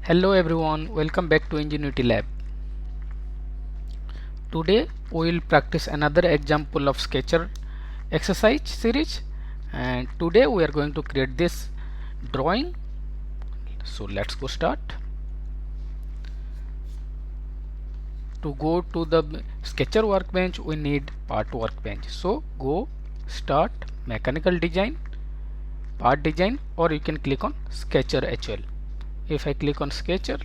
Hello everyone, welcome back to Enginuety Lab. Today we will practice another example of sketcher exercise series, and today we are going to create this drawing. So let's go start. To go to the sketcher workbench we need part workbench. So go start mechanical design, part design, or you can click on sketcher HL. If I click on sketcher,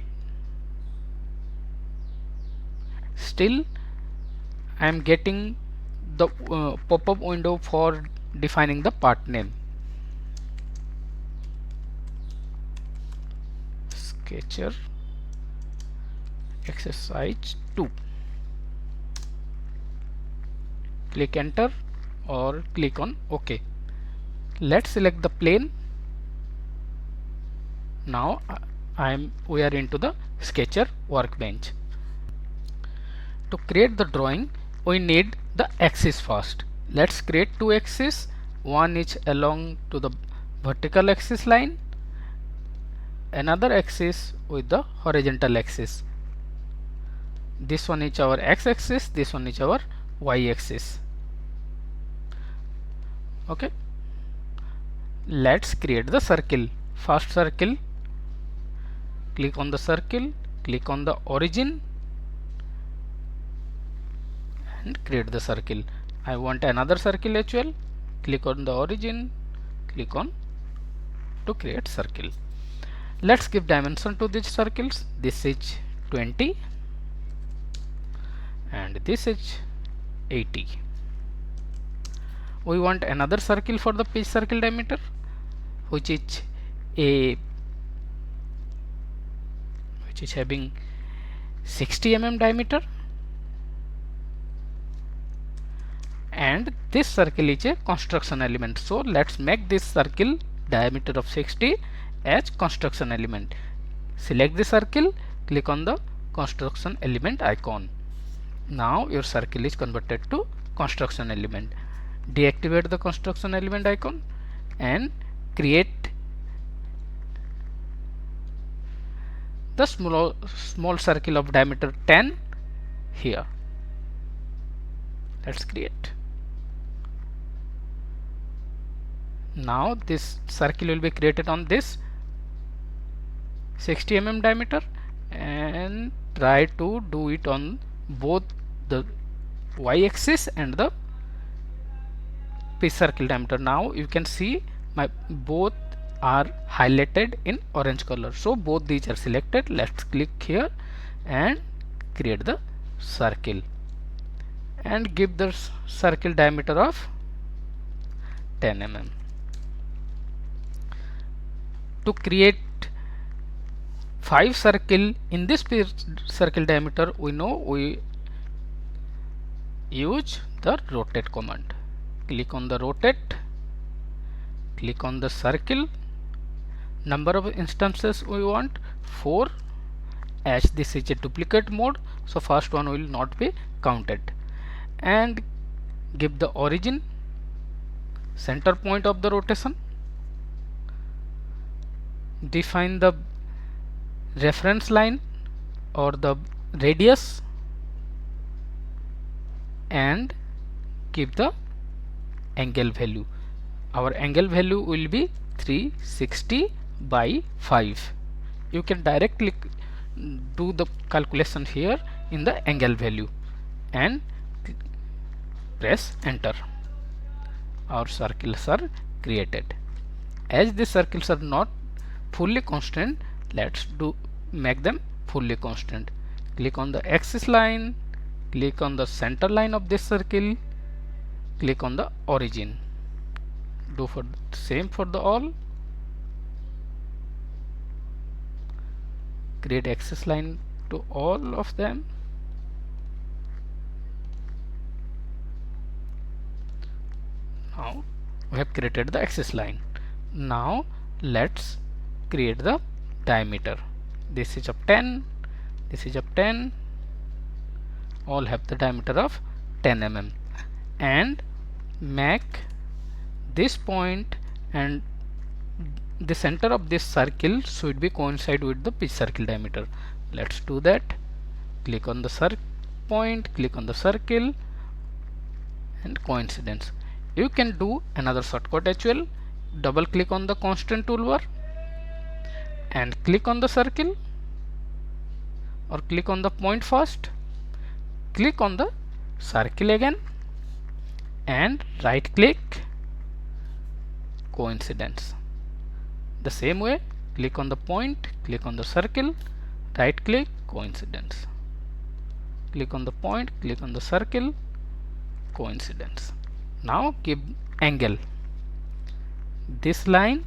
still I am getting the pop-up window for defining the part name. Sketcher exercise 2. Click enter or click on OK. Let's select the plane. Now we are into the sketcher workbench. To create the drawing we need the axis first. Let's create two axes. One is along to the vertical axis line, another axis with the horizontal axis. This one is our x-axis, this one is our y-axis. Okay, let's create the circle. First circle, click on the circle, click on the origin and create the circle. I want another circle as well. Click on the origin, click on to create circle. Let's give dimension to these circles. This is 20 and this is 80. We want another circle for the pitch circle diameter, which is having 60 mm diameter, and this circle is a construction element. So let's make this circle diameter of 60 as construction element. Select the circle, click on the construction element icon. Now your circle is converted to construction element. Deactivate the construction element icon and create the small circle of diameter 10 here. Let's create. Now this circle will be created on this 60 mm diameter, and try to do it on both the y-axis and the pitch circle diameter. Now you can see my both are highlighted in orange color, so both these are selected. Let's click here and create the circle and give the circle diameter of 10 mm. To create 5 circle in this circle diameter, we know we use the rotate command. Click on the rotate, click on the circle. Number of instances we want 4, as this is a duplicate mode, so first one will not be counted. And give the origin, center point of the rotation, define the reference line or the radius, and give the angle value. Our angle value will be 360 by 5. You can directly do the calculation here in the angle value and press enter. Our circles are created. As these circles are not fully constant, let's make them fully constant. Click on the axis line, click on the center line of this circle, click on the origin. Do for the same for the all. Create axis line to all of them. Now we have created the axis line. Now let's create the diameter. This is of 10, this is of 10, all have the diameter of 10 mm, and make this point and the center of this circle should be coincide with the pitch circle diameter. Let's do that. Click on the point, click on the circle and coincidence. You can do another shortcut as well. Double click on the constraint toolbar and click on the circle, or click on the point first, click on the circle again and right click coincidence. The same way, click on the point, click on the circle, right click coincidence, click on the point, click on the circle, coincidence. Now give angle this line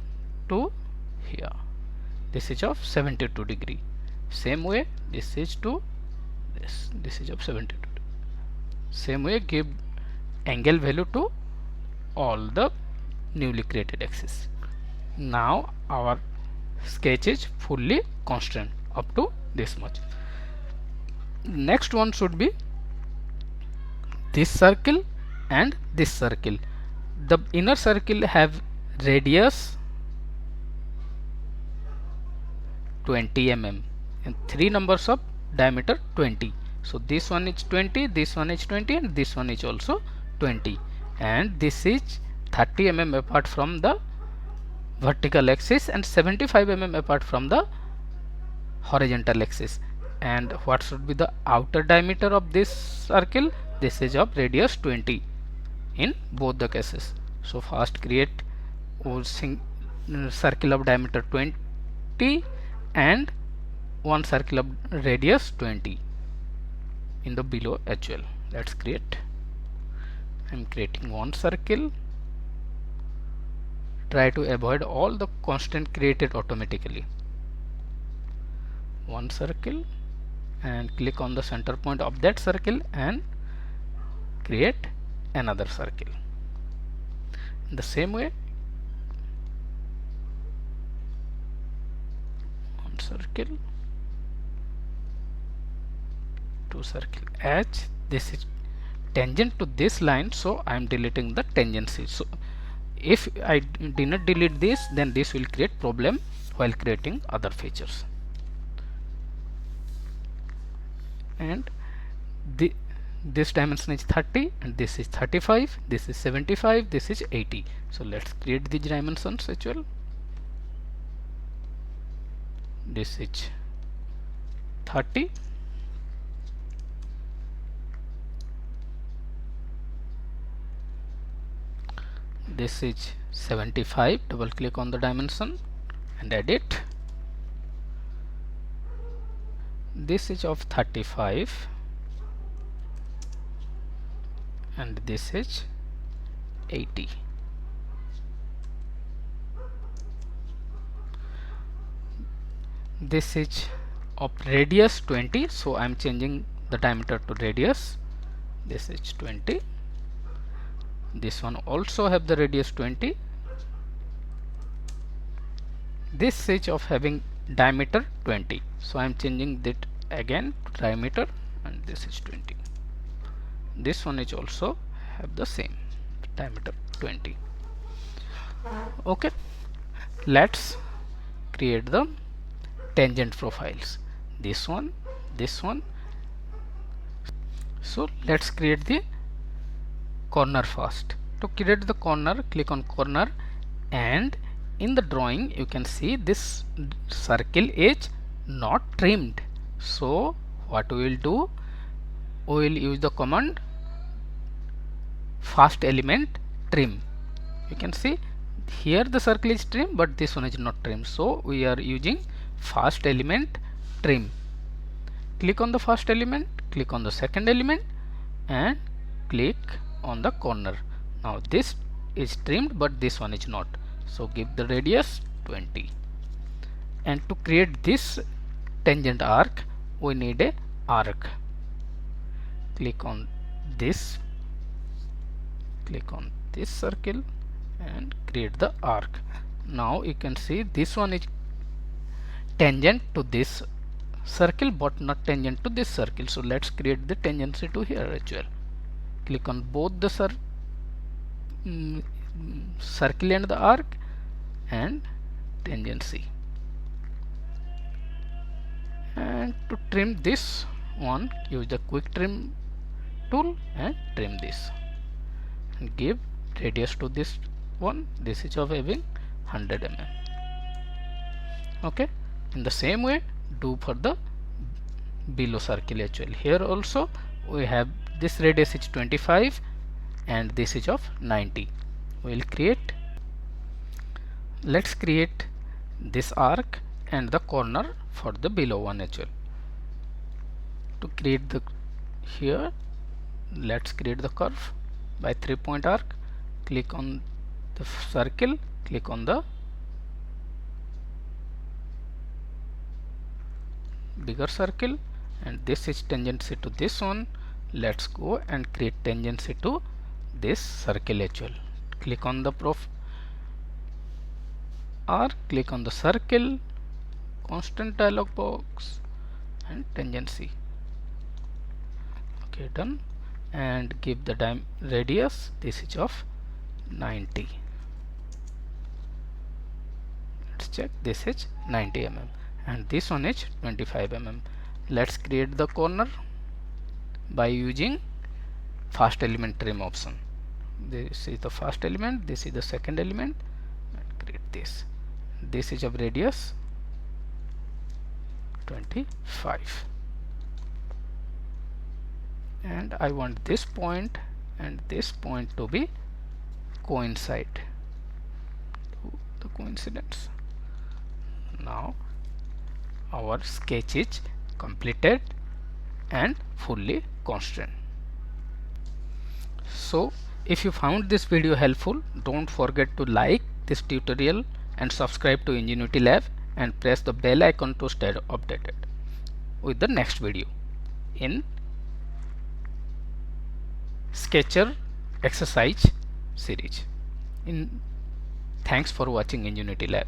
to here. This is of 72 degree. Same way, this is to this is of 72 degree. Same way, give angle value to all the newly created axis. Now our sketch is fully constrained up to this much. Next one should be this circle and this circle. The inner circle have radius 20 mm and 3 numbers of diameter 20. So this one is 20, this one is 20 and this one is also 20, and this is 30 mm apart from the vertical axis and 75 mm apart from the horizontal axis. And what should be the outer diameter of this circle? This is of radius 20 in both the cases. So first create circle of diameter 20 and one circle of radius 20 in the below as well. Let's create. I'm creating one circle. Try to avoid all the constraint created automatically. One circle and click on the center point of that circle and create another circle. In the same way, one circle, two circle. As this is tangent to this line, so I am deleting the tangency. So if I do not delete this, then this will create problem while creating other features. And this dimension is 30 and this is 35, this is 75, this is 80. So let's create these dimensions as well. This is 30, this is 75. Double click on the dimension and edit. This is of 35 and this is 80. This is of radius 20, so I am changing the diameter to radius. This is 20. This one also have the radius 20. This is of having diameter 20, so I am changing that again to diameter, and this is 20. This one is also have the same diameter 20. Okay, let's create the tangent profiles. This one, this one. So let's create the corner first. To create the corner, click on corner, and in the drawing you can see this circle is not trimmed. So what we will do, we will use the command first element trim. You can see here the circle is trimmed, but this one is not trimmed, so we are using first element trim. Click on the first element, click on the second element and click on the corner. Now this is trimmed, but this one is not, so give the radius 20. And to create this tangent arc, we need a arc. Click on this, click on this circle and create the arc. Now you can see this one is tangent to this circle but not tangent to this circle, so let's create the tangency to here as well. Click on both the circle and the arc and tangency. And to trim this one, use the quick trim tool and trim this and give radius to this one. This is of having 100 mm. Okay, in the same way do for the below circle as well. Here also we have this radius is 25 and this is of 90. We will create, let's create this arc and the corner for the below one as well. To create the, here let's create the curve by 3-point arc. Click on the circle, click on the bigger circle, and this is tangency to this one. Let's go and create tangency to this circle as well. Click on the arc, click on the circle, constraint dialog box, and tangency. Okay, done. And give the radius, this is of 90. Let's check, this is 90 mm and this one is 25 mm. Let's create the corner by using first element trim option. This is the first element, this is the second element, and create this. This is of radius 25. And I want this point and this point to be coincide. Do the coincidence. Now our sketch is completed and fully constrained. So if you found this video helpful, don't forget to like this tutorial and subscribe to Enginuety Lab and press the bell icon to stay updated with the next video in Sketcher exercise series. Thanks for watching Enginuety Lab.